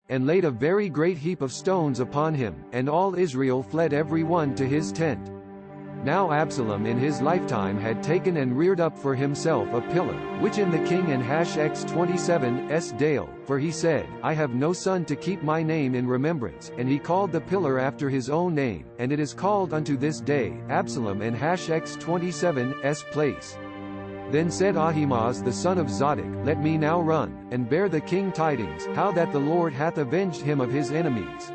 and laid a very great heap of stones upon him, and all Israel fled every one to his tent. Now Absalom in his lifetime had taken and reared up for himself a pillar, which in the king and Hash 27's dale, for he said, I have no son to keep my name in remembrance, and he called the pillar after his own name, and it is called unto this day, Absalom and Hash 27's place. Then said Ahimaaz the son of Zadok, Let me now run, and bear the king tidings, how that the Lord hath avenged him of his enemies.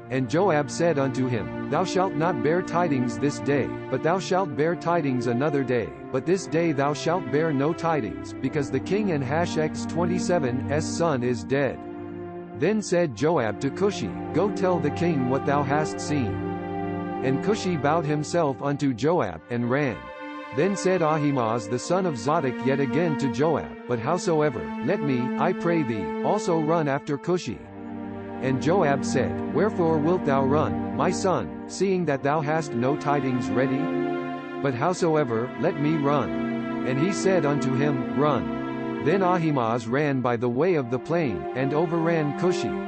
And Joab said unto him, Thou shalt not bear tidings this day, but thou shalt bear tidings another day, but this day thou shalt bear no tidings, because the king and Hash 27's son is dead. Then said Joab to Cushi, Go tell the king what thou hast seen. And Cushi bowed himself unto Joab, and ran. Then said Ahimaaz the son of Zadok yet again to Joab, But howsoever, let me, I pray thee, also run after Cushi. And Joab said, Wherefore wilt thou run, my son, seeing that thou hast no tidings ready? But howsoever, let me run. And he said unto him, Run. Then Ahimaaz ran by the way of the plain, and overran Cushi.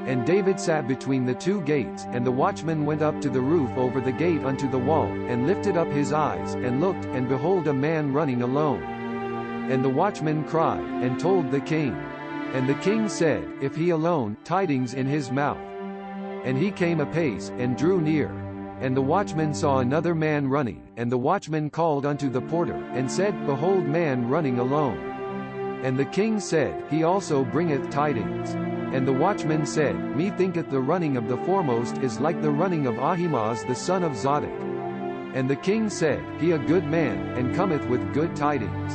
And David sat between the two gates, and the watchman went up to the roof over the gate unto the wall, and lifted up his eyes, and looked, and behold a man running alone. And the watchman cried, and told the king. And the king said, If he alone, tidings in his mouth. And he came apace, and drew near. And the watchman saw another man running, and the watchman called unto the porter, and said, Behold man running alone. And the king said, He also bringeth tidings. And the watchman said, Methinketh the running of the foremost is like the running of Ahimaaz the son of Zadok. And the king said, He a good man, and cometh with good tidings.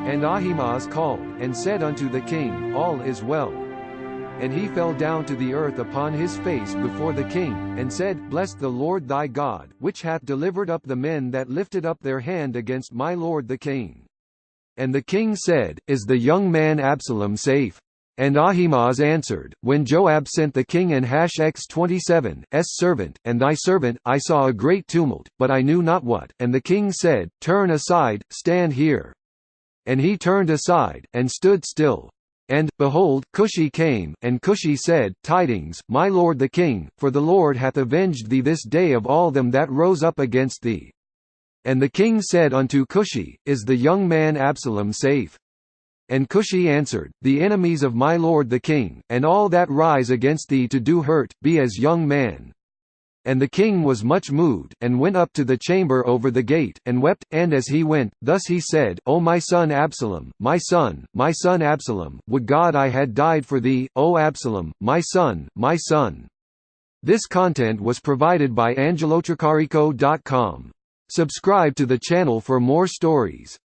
And Ahimaaz called, and said unto the king, All is well. And he fell down to the earth upon his face before the king, and said, Bless the Lord thy God, which hath delivered up the men that lifted up their hand against my lord the king. And the king said, Is the young man Absalom safe? And Ahimaaz answered, When Joab sent the king and Hash 27's servant, and thy servant, I saw a great tumult, but I knew not what. And the king said, Turn aside, stand here. And he turned aside, and stood still. And, behold, Cushi came, and Cushi said, Tidings, my lord the king, for the Lord hath avenged thee this day of all them that rose up against thee. And the king said unto Cushi, Is the young man Absalom safe? And Cushi answered, The enemies of my lord the king, and all that rise against thee to do hurt, be as young man. And the king was much moved, and went up to the chamber over the gate, and wept, and as he went, thus he said, O my son Absalom, my son Absalom, would God I had died for thee, O Absalom, my son, my son. This content was provided by angelotricarico.com. Subscribe to the channel for more stories.